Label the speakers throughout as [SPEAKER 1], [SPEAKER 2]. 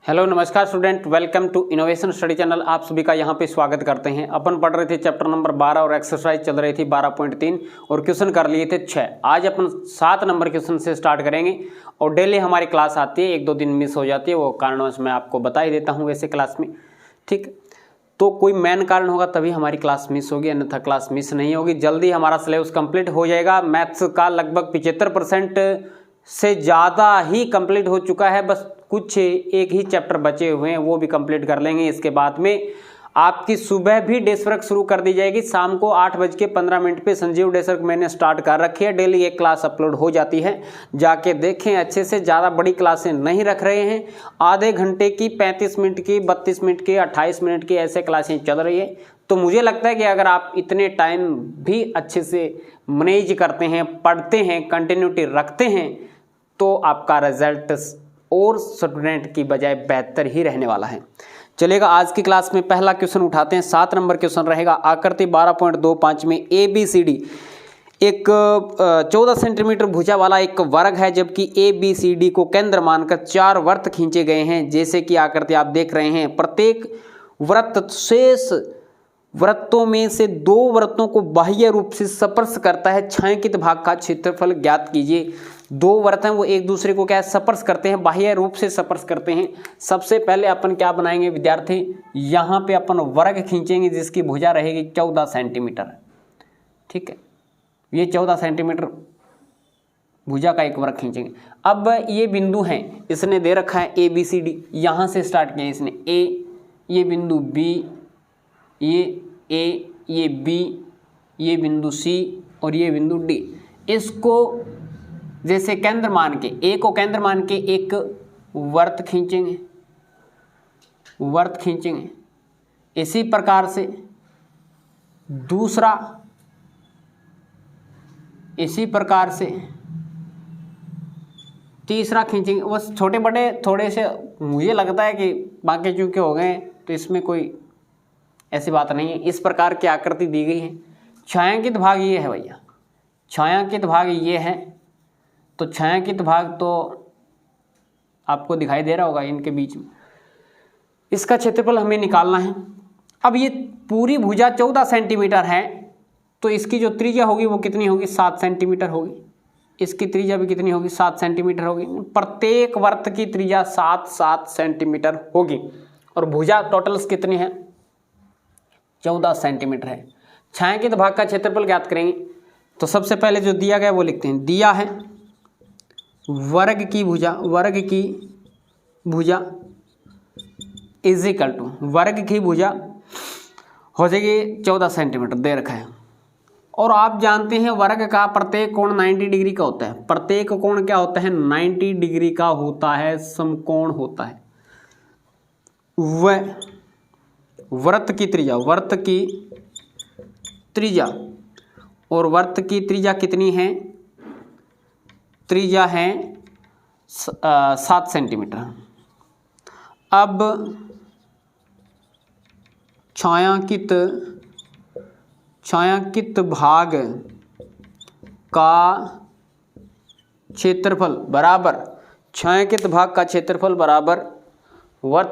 [SPEAKER 1] Hello नमस्कार student, welcome to innovation study channel. आप सभी का यहाँ पे स्वागत करते हैं। अपन पढ़ रहे थे चैप्टर नंबर 12 और एक्सरसाइज चल रही थी 12.3 और क्वेश्चन कर लिए थे 6। आज अपन 7 नंबर क्वेश्चन से स्टार्ट करेंगे और डेली हमारी क्लास आती है, 1-2 दिन मिस हो जाती है, वो कारणवश मैं आपको बता ही देता हूँ वैसे क्लास में। ठीक, तो कोई मेन कारण होगा तभी हमारी क्लास मिस होगी, अन्यथा क्लास मिस नहीं होगी। जल्दी हमारा सिलेबस कंप्लीट हो जाएगा। मैथ्स का लगभग 75% से ज़्यादा ही कंप्लीट हो चुका है, बस कुछ एक ही चैप्टर बचे हुए हैं, वो भी कंप्लीट कर लेंगे। इसके बाद में आपकी सुबह भी डेस्क वर्क शुरू कर दी जाएगी। शाम को 8:15 पे संजीव डेस्क वर्क मैंने स्टार्ट कर रखी है। डेली एक क्लास अपलोड हो जाती है, जाके देखें अच्छे से। ज़्यादा बड़ी क्लासें नहीं रख रहे हैं, आधे घंटे की, 35 मिनट की, 32 मिनट की, 28 मिनट की ऐसे क्लासें चल रही है। तो मुझे लगता है कि अगर आप इतने टाइम भी अच्छे से मैनेज करते हैं, पढ़ते हैं, कंटिन्यूटी रखते हैं, तो आपका रिजल्ट और स्टूडेंट की बजाय बेहतर ही रहने वाला है। चलेगा, आज की क्लास में पहला क्वेश्चन उठाते हैं। 7 नंबर क्वेश्चन रहेगा। आकृति 12.25 में ABCD एक 14 सेंटीमीटर भुजा वाला एक वर्ग है, जबकि ABCD को केंद्र मानकर 4 वृत्त खींचे गए हैं। जैसे कि आकृति आप देख रहे हैं, प्रत्येक वृत्त शेष वृत्तों में से 2 वृत्तों को बाह्य रूप से स्पर्श करता है। छायांकित भाग का क्षेत्रफल ज्ञात कीजिए। 2 वृत्त हैं, वो एक दूसरे को क्या है, स्पर्श करते हैं, बाह्य रूप से स्पर्श करते हैं। सबसे पहले अपन क्या बनाएंगे विद्यार्थी, यहाँ पे अपन वर्ग खींचेंगे जिसकी भुजा रहेगी 14 सेंटीमीटर। ठीक है, ये 14 सेंटीमीटर भुजा का एक वर्ग खींचेंगे। अब ये बिंदु हैं, इसने दे रखा है ABCD, यहाँ से स्टार्ट किया इसने A, ये बिंदु B, ये A, ये B, ये बिंदु C और ये बिंदु D। इसको जैसे केंद्र मान के, A को केंद्र मान के एक वृत्त खींचेंगे, इसी प्रकार से दूसरा, इसी प्रकार से तीसरा खींचेंगे। बस छोटे बड़े थोड़े से मुझे लगता है कि बाकी चूंकि हो गए तो इसमें कोई ऐसी बात नहीं है। इस प्रकार की आकृति दी गई है। छायांकित भाग ये है भैया, छायांकित भाग ये है। तो छायांकित भाग तो आपको दिखाई दे रहा होगा इनके बीच में। इसका क्षेत्रफल हमें निकालना है। अब ये पूरी भुजा 14 सेंटीमीटर है, तो इसकी जो त्रिज्या होगी वो कितनी होगी, 7 सेंटीमीटर होगी। इसकी त्रिज्या भी कितनी होगी, 7 सेंटीमीटर होगी। प्रत्येक वृत्त की त्रिज्या 7 सेंटीमीटर होगी और भुजा टोटल कितनी है, 14 सेंटीमीटर है। छायांकित भाग का क्षेत्रफल ज्ञात करेंगे। तो सबसे पहले जो दिया गया वो लिखते हैं। दिया है वर्ग की भुजा इज इक्वल टू, वर्ग की भुजा हो जाएगी 14 सेंटीमीटर दे रखा है। और आप जानते हैं वर्ग का प्रत्येक कोण 90 डिग्री का होता है। प्रत्येक कोण क्या होता है, 90 डिग्री का होता है, समकोण होता है। वह वृत्त की त्रिज्या, और वृत्त की त्रिज्या कितनी है, त्रिज्या है 7 सेंटीमीटर। अब छायांकित भाग का क्षेत्रफल बराबर, छायांकित भाग का क्षेत्रफल बराबर वर्ग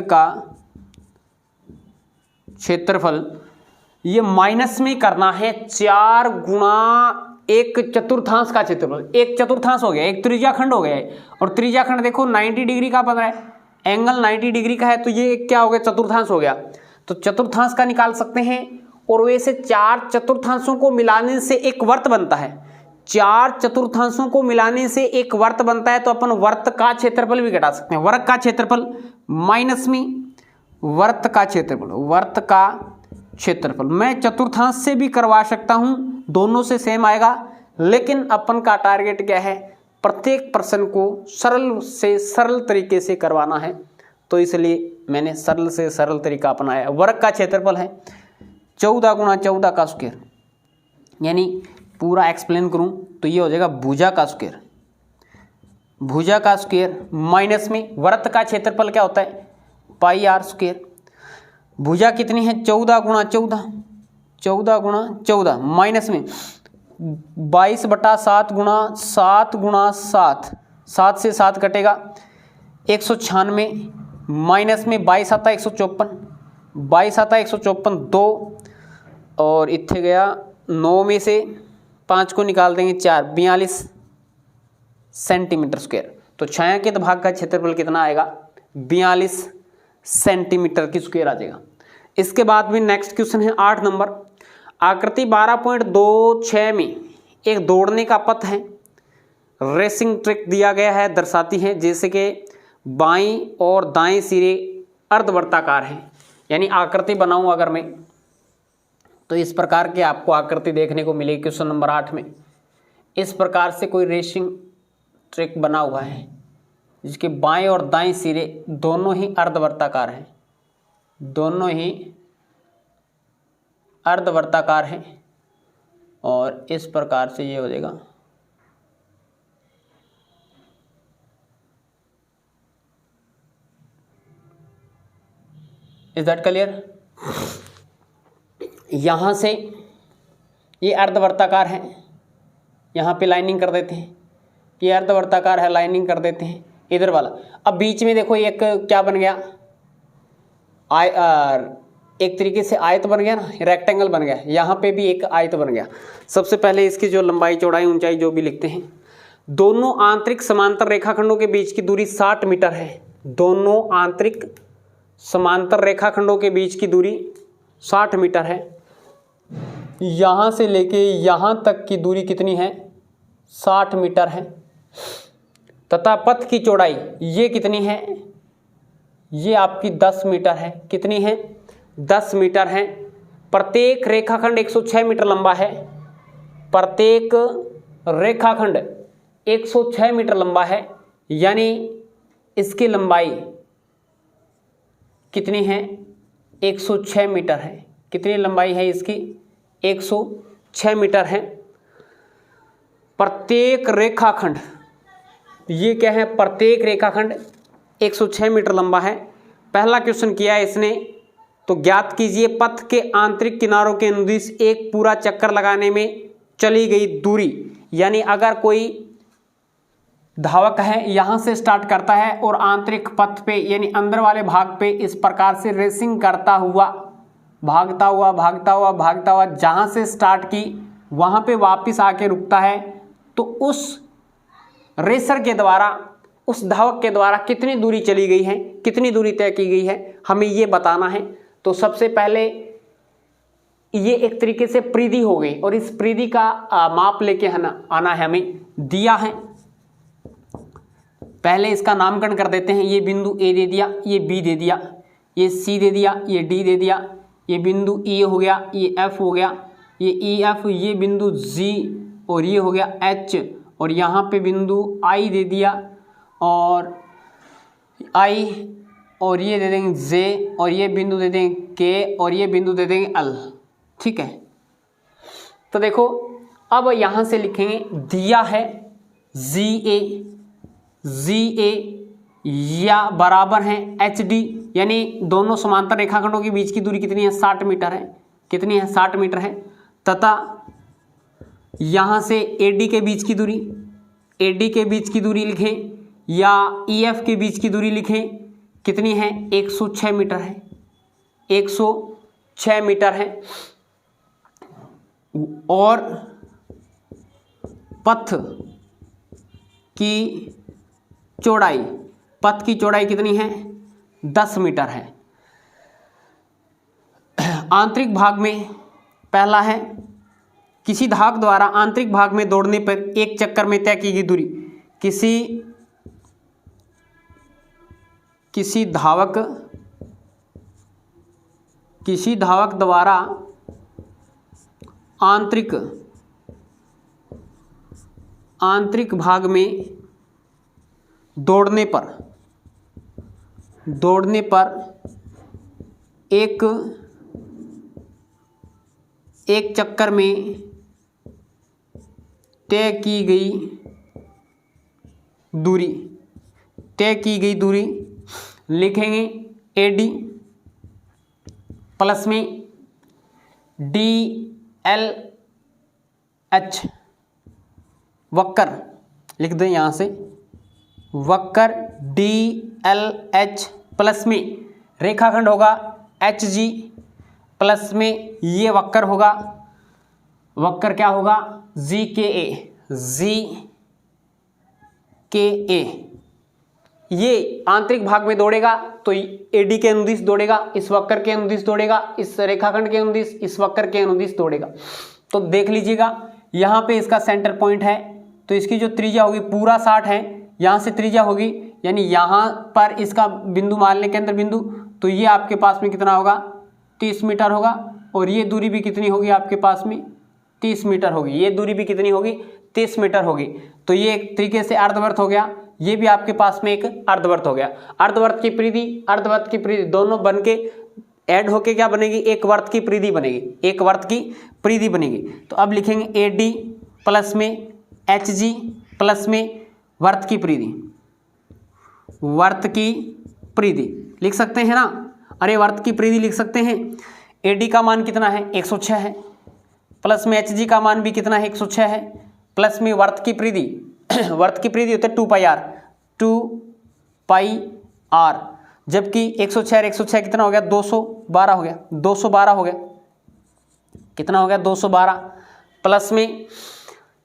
[SPEAKER 1] का क्षेत्रफल ये माइनस में करना है। 4 गुणा 1/4 का क्षेत्रफल, 1/4 हो गया, एक त्रिज्याखंड हो गया है। और त्रिज्याखंड देखो 90 डिग्री का बन रहा है, एंगल 90 डिग्री का है, तो ये क्या हो गया, चतुर्थांश हो गया। तो चतुर्थांश का निकाल सकते हैं। और वैसे 4 चतुर्थांशों को मिलाने से एक वर्त बनता है, 4 चतुर्थांशों को मिलाने से एक वर्त बनता है। तो अपन वर्त का क्षेत्रफल भी घटा सकते हैं। वर्ग का क्षेत्रफल माइनस में वर्त का क्षेत्रफल मैं चतुर्थांश से भी करवा सकता हूं, दोनों से सेम आएगा। लेकिन अपन का टारगेट क्या है, प्रत्येक प्रश्न को सरल से सरल तरीके से करवाना है, तो इसलिए मैंने सरल से सरल तरीका अपनाया। वर्ग का क्षेत्रफल है 14 गुणा 14 का स्क्वायर, यानी पूरा एक्सप्लेन करूं तो ये हो जाएगा भुजा का स्क्वायर माइनस में वृत्त का क्षेत्रफल क्या होता है, पाई आर स्क्वायर। भुजा कितनी है, 14 गुणा 14 माइनस में 22/7 गुणा 7 7 से 7 कटेगा 196, माइनस में 22 आता 154, 22 आता 154, 2 और इत्थे गया 9 में से 5 को निकाल देंगे 4, 42 सेंटीमीटर स्क्वायर। तो छायांकित भाग का क्षेत्रफल कितना आएगा? 42 सेंटीमीटर की स्क्वायर आ जाएगा। इसके बाद में नेक्स्ट क्वेश्चन है 8 नंबर। आकृति 12.26 में एक दौड़ने का पथ है, रेसिंग ट्रैक दिया गया है, दर्शाती है जैसे कि बाईं और दाएं सिरे अर्धवृत्ताकार हैं। यानी आकृति बनाऊं अगर मैं तो इस प्रकार की आपको आकृति देखने को मिलेगी क्वेश्चन नंबर 8 में। इस प्रकार से कोई रेसिंग ट्रैक बना हुआ है जिसके बाएं और दाएं सिरे दोनों ही अर्धवृत्ताकार हैं, दोनों ही अर्धवृत्ताकार हैं और इस प्रकार से ये हो जाएगा। Is that clear? यहां से ये अर्धवृत्ताकार है, यहां पे लाइनिंग कर देते हैं, ये अर्धवृत्ताकार है, लाइनिंग कर देते हैं इधर वाला। अब बीच में देखो एक क्या बन गया, एक तरीके से आयत बन गया ना, रेक्टेंगल बन गया। यहाँ पे भी एक आयत बन गया। सबसे पहले इसकी जो लंबाई चौड़ाई ऊंचाई जो भी लिखते हैं, दोनों आंतरिक समांतर रेखाखंडों के बीच की दूरी 60 मीटर है। दोनों आंतरिक समांतर रेखाखंडों के बीच की दूरी 60 मीटर है। यहाँ से लेके यहाँ तक की दूरी कितनी है? 60 मीटर है। तथा पथ की चौड़ाई ये कितनी है? ये आपकी 10 मीटर है। कितनी है? 10 मीटर है। प्रत्येक रेखाखंड 106 मीटर लंबा है। प्रत्येक रेखाखंड 106 मीटर लंबा है, यानी इसकी लंबाई कितनी है? 106 मीटर है। कितनी लंबाई है इसकी? 106 मीटर है। प्रत्येक रेखाखंड, ये क्या है? प्रत्येक रेखाखंड 106 मीटर लंबा है। पहला क्वेश्चन किया है इसने, तो ज्ञात कीजिए पथ के आंतरिक किनारों के अनुदिश एक पूरा चक्कर लगाने में चली गई दूरी। यानी अगर कोई धावक है, यहां से स्टार्ट करता है और आंतरिक पथ पे यानी अंदर वाले भाग पे इस प्रकार से रेसिंग करता हुआ भागता हुआ जहां से स्टार्ट की वहां पे वापस आके रुकता है, तो उस रेसर के द्वारा, उस धावक के द्वारा कितनी दूरी चली गई है, कितनी दूरी तय की गई है, हमें ये बताना है। तो सबसे पहले ये एक तरीके से परिधि हो गई और इस परिधि का माप लेके आना है, हमें दिया है। पहले इसका नामकरण कर देते हैं। ये बिंदु ए दे दिया, ये बी दे दिया, ये सी दे दिया, ये डी दे दिया, ये बिंदु ई हो गया, ये एफ हो गया, ये ई एफ, ये बिंदु जी और ये हो गया एच, और यहाँ पे बिंदु आई दे दिया और आई, और ये दे देंगे जे, और ये बिंदु दे देंगे के, और ये बिंदु दे देंगे एल। ठीक है, तो देखो अब यहाँ से लिखेंगे, दिया है जी ए या बराबर है एच डी, यानी दोनों समांतर रेखाखंडों के बीच की दूरी कितनी है? 60 मीटर है। कितनी है? 60 मीटर है। तथा यहाँ से एडी के बीच की दूरी, एडी के बीच की दूरी लिखें या ईएफ के बीच की दूरी लिखें, कितनी है? 106 मीटर है। 106 मीटर है। और पथ की चौड़ाई, पथ की चौड़ाई कितनी है? 10 मीटर है। आंतरिक भाग में पहला है, किसी धावक द्वारा आंतरिक भाग में दौड़ने पर एक चक्कर में तय की गई दूरी। किसी धावक द्वारा आंतरिक भाग में दौड़ने पर एक चक्कर में तय की गई दूरी लिखेंगे एडी प्लस में डी एल एच, वक्र लिख दें यहाँ से वक्र DLH प्लस में रेखाखंड होगा HG प्लस में ये वक्र होगा, वक्र क्या होगा GKA, ये आंतरिक भाग में दौड़ेगा तो AD के अनुदिश दौड़ेगा, इस वक्र के अनुदिश दौड़ेगा, इस रेखाखंड के अनुदिश, इस वक्र के अनुदिश दौड़ेगा। तो देख लीजिएगा यहाँ पे इसका सेंटर पॉइंट है, तो इसकी जो त्रिज्या होगी पूरा 60 है, यहाँ से त्रिज्या होगी यानी यहाँ पर इसका बिंदु मान लें केंद्र बिंदु, तो ये आपके पास में कितना होगा 30 मीटर होगा, और ये दूरी भी कितनी होगी आपके पास में 30 मीटर होगी, ये दूरी भी कितनी होगी 30 मीटर होगी। तो ये एक तरीके से अर्धवृत्त हो गया, ये भी आपके पास में एक अर्धवृत्त हो गया। अर्धवृत्त की परिधि, अर्धवृत्त की परिधि दोनों बन के ऐड होके क्या बनेगी, एक वर्त की परिधि बनेगी, एक वर्त की परिधि बनेगी। तो अब लिखेंगे AD प्लस में HG प्लस में वर्त की परिधि, वर्त की परिधि लिख सकते हैं ना, अरे वर्त की परिधि लिख सकते हैं। AD का मान कितना है 106 है, प्लस में HG का मान भी कितना है 106 है, प्लस में वर्त की परिधि वर्त की परिधि होता है 2πr, जबकि 106 और 106 कितना हो गया 212 हो गया, 212 हो गया, कितना हो गया 212, प्लस में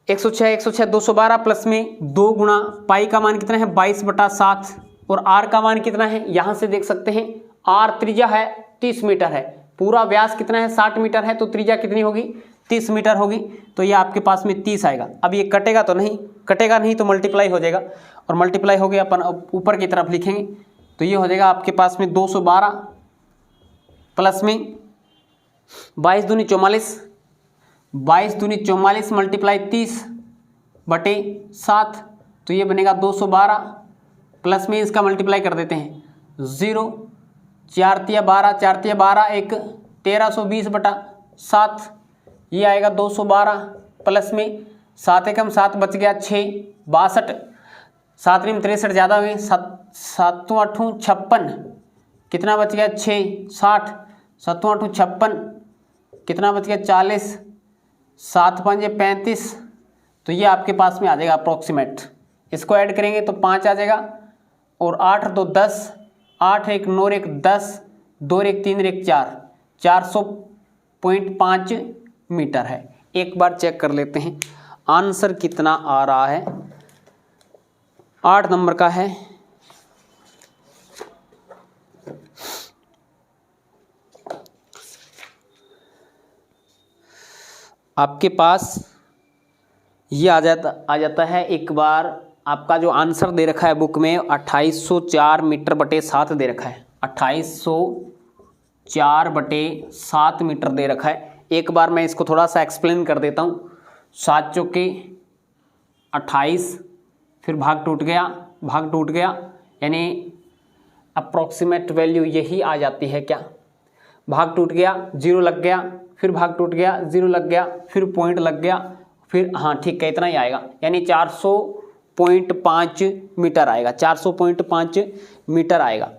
[SPEAKER 1] 106 106 212 प्लस में 2 गुणा पाई का मान कितना है 22/7 और r का मान कितना है यहाँ से देख सकते हैं, r त्रिज्या है 30 मीटर है, पूरा व्यास कितना है 60 मीटर है, तो त्रिज्या कितनी होगी 30 मीटर होगी, तो ये आपके पास में 30 आएगा। अब ये कटेगा तो नहीं, कटेगा नहीं तो मल्टीप्लाई हो जाएगा, और मल्टीप्लाई हो गया अपन ऊपर की तरफ लिखेंगे तो ये हो जाएगा आपके पास में 212 प्लस में 22 दूनी 44, 22 दूनी 44 मल्टीप्लाई 30/7, तो ये बनेगा 212 प्लस में इसका मल्टीप्लाई कर देते हैं 0, 4 तिया 12, 4 तिया 12 एक 1320/7, ये आएगा 212 प्लस में 7 एकम 7 बच गया 6 62, 7 में 63 ज़्यादा हो गए, 7 8 56, कितना बच गया 6 60, 7 8 56, कितना बच गया 40, 7 5 35, तो ये आपके पास में आ जाएगा अप्रोक्सीमेट। इसको ऐड करेंगे तो 5 आ जाएगा, और 8 2 10, 8 1 9 1 10, 2 1 3 1 4, 400.5 मीटर है। एक बार चेक कर लेते हैं आंसर कितना आ रहा है। 8 नंबर का है, आपके पास ये आ जाता है। एक बार आपका जो आंसर दे रखा है बुक में 2804 मीटर/7 दे रखा है, 2804/7 मीटर दे रखा है। एक बार मैं इसको थोड़ा सा एक्सप्लेन कर देता हूँ। 7 चौके 28, फिर भाग टूट गया, यानी अप्रॉक्सीमेट वैल्यू यही आ जाती है क्या, भाग टूट गया 0 लग गया, फिर भाग टूट गया 0 लग गया, फिर पॉइंट लग गया, फिर हाँ ठीक है इतना ही आएगा, यानी 400.5 मीटर आएगा, 400.5 मीटर आएगा।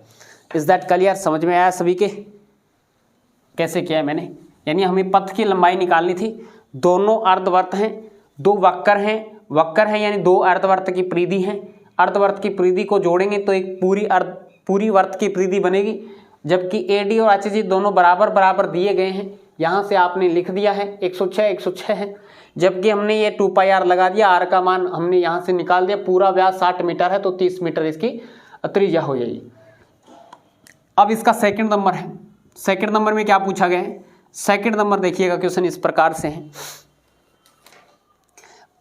[SPEAKER 1] Is that clear? समझ में आया सभी के? कैसे किया है मैंने, यानी हमें पथ की लंबाई निकालनी थी। दोनों अर्धवर्त हैं, 2 वक्र हैं यानी 2 अर्धवर्त की परिधि हैं। अर्धवर्त की परिधि को जोड़ेंगे तो एक पूरी वर्त की परिधि बनेगी, जबकि AD और HG दोनों बराबर दिए गए हैं। यहाँ से आपने लिख दिया है 106 है, जबकि हमने ये 2πr लगा दिया, r का मान हमने यहाँ से निकाल दिया, पूरा व्यास 60 मीटर है तो 30 मीटर इसकी त्रिज्या हो जाएगी। अब इसका सेकंड नंबर है। सेकंड नंबर में क्या पूछा गया है? सेकंड नंबर देखिएगा, क्वेश्चन इस प्रकार से है,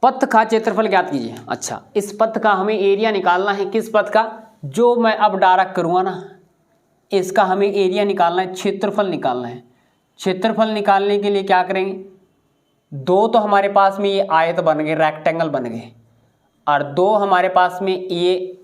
[SPEAKER 1] पथ का क्षेत्रफल ज्ञात कीजिए। अच्छा, इस पथ का हमें एरिया निकालना है। किस पथ का? जो मैं अब डायरेक्ट करूँगा ना, इसका हमें एरिया निकालना है, क्षेत्रफल निकालना है। क्षेत्रफल निकालने के लिए क्या करेंगे, 2 तो हमारे पास में ये आयत बन गए, रेक्टेंगल बन गए, और 2 हमारे पास में ये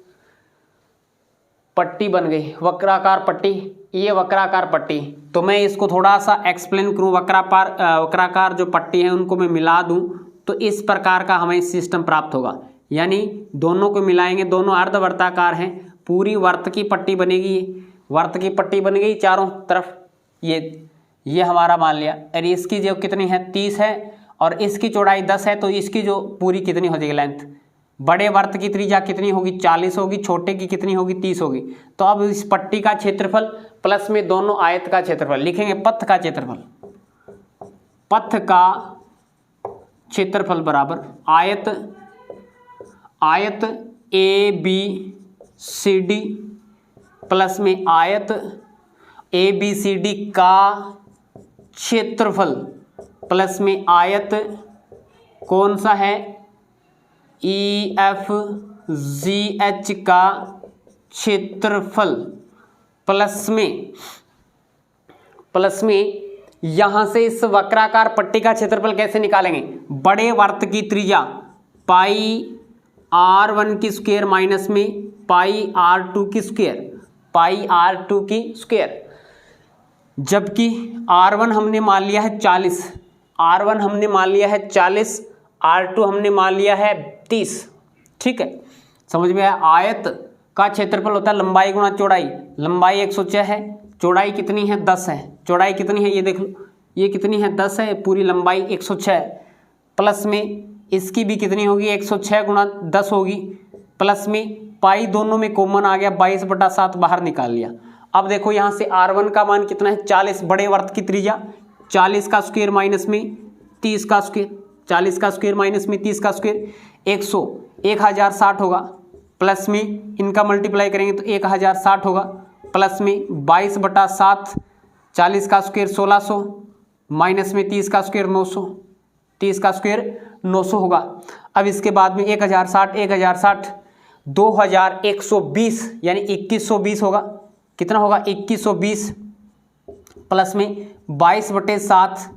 [SPEAKER 1] पट्टी बन गई, वक्राकार पट्टी, ये वक्राकार पट्टी। तो मैं इसको थोड़ा सा एक्सप्लेन करूँ, वक्राकार जो पट्टी है उनको मैं मिला दूँ तो इस प्रकार का हमें सिस्टम प्राप्त होगा। यानी दोनों को मिलाएंगे, दोनों अर्धवर्ताकार हैं, पूरी वर्त की पट्टी बनेगी, वर्त की पट्टी बन गई चारों तरफ। ये हमारा मान लिया, और इसकी जो कितनी है 30 है, और इसकी चौड़ाई 10 है, तो इसकी जो पूरी कितनी हो जाएगी लेंथ बड़े वर्त की त्रिज्या कितनी होगी 40 होगी, छोटे की कितनी होगी 30 होगी। तो अब इस पट्टी का क्षेत्रफल प्लस में दोनों आयत का क्षेत्रफल लिखेंगे, पथ का क्षेत्रफल, पथ का क्षेत्रफल बराबर आयत A B C D plus में आयत ए बी सी डी का क्षेत्रफल प्लस में आयत कौन सा है ई एफ जी एच का क्षेत्रफल प्लस में यहां से इस वक्राकार पट्टी का क्षेत्रफल कैसे निकालेंगे, बड़े वर्त की त्रिज्या पाई r1 की स्क्वायर माइनस में पाई r2 की स्क्वायर, जबकि r1 हमने मान लिया है 40, r1 हमने मान लिया है 40, r2 हमने मान लिया है 30। ठीक है, समझ में आया। आयत का क्षेत्रफल होता है लंबाई गुणा चौड़ाई, लंबाई 106 है, चौड़ाई कितनी है 10 है, चौड़ाई कितनी है ये देख लो, ये कितनी है 10 है, पूरी लंबाई 106 है, प्लस में इसकी भी कितनी होगी 106 गुणा 10 होगी, प्लस में पाई दोनों में कॉमन आ गया, 22/7 बाहर निकाल लिया। अब देखो यहाँ से r1 का मान कितना है 40, बड़े वर्त की त्रिज्या 40 का स्क्वायर माइनस में 30 का स्क्वायर, 40 का स्क्वायर माइनस में 30 का स्क्वायर 1060 होगा, प्लस में इनका मल्टीप्लाई करेंगे तो 1060 होगा, प्लस में 22/7, 40 का स्क्वायर 1600 माइनस में 30 का स्क्वायर 900, 30 का स्क्वायर 900 होगा। अब इसके बाद में 1060 2120 यानी 2120 होगा, कितना होगा 2120, प्लस में 22/7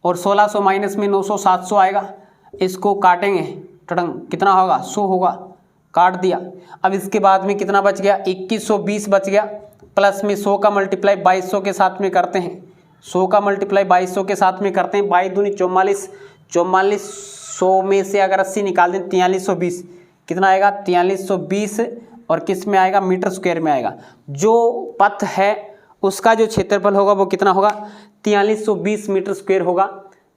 [SPEAKER 1] और 1600 माइनस में 900 700 आएगा, इसको काटेंगे टड़ंग कितना होगा 100 होगा, काट दिया। अब इसके बाद में कितना बच गया 2120 बच गया, प्लस में 100 का मल्टीप्लाई 2200 के साथ में करते हैं, 100 का मल्टीप्लाई 2200 के साथ में करते हैं, 22 दूनी 44, 100 में से अगर 80 निकाल दें 4320, कितना आएगा 4320 और किस में आएगा मीटर स्क्वायर में आएगा। जो पथ है उसका जो क्षेत्रफल होगा वो कितना होगा 4320 मीटर स्क्वायर होगा।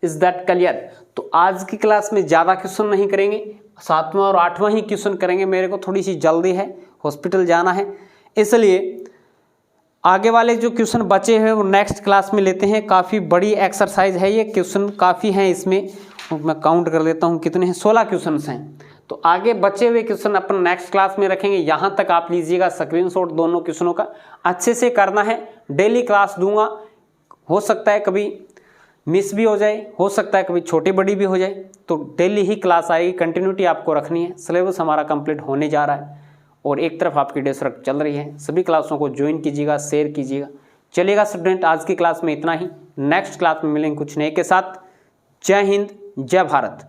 [SPEAKER 1] Is that clear. तो आज की क्लास में ज़्यादा क्वेश्चन नहीं करेंगे, 7वां और 8वां ही क्वेश्चन करेंगे। मेरे को थोड़ी सी जल्दी है, हॉस्पिटल जाना है, इसलिए आगे वाले जो क्वेश्चन बचे हैं वो नेक्स्ट क्लास में लेते हैं। काफ़ी बड़ी एक्सरसाइज है ये, क्वेश्चन काफ़ी हैं इसमें, मैं काउंट कर लेता हूँ कितने हैं, 16 क्वेश्चन हैं। तो आगे बचे हुए क्वेश्चन अपन नेक्स्ट क्लास में रखेंगे। यहाँ तक आप लीजिएगा स्क्रीनशॉट दोनों क्वेश्चनों का, अच्छे से करना है। डेली क्लास दूंगा, हो सकता है कभी मिस भी हो जाए, हो सकता है कभी छोटी बड़ी भी हो जाए, तो डेली ही क्लास आएगी, कंटिन्यूटी आपको रखनी है। सिलेबस हमारा कंप्लीट होने जा रहा है और एक तरफ आपकी डेस्क वर्क चल रही है। सभी क्लासों को ज्वाइन कीजिएगा, शेयर कीजिएगा। चलिएगा स्टूडेंट, आज की क्लास में इतना ही। नेक्स्ट क्लास में मिलेंगे कुछ नए के साथ। जय हिंद, जय भारत।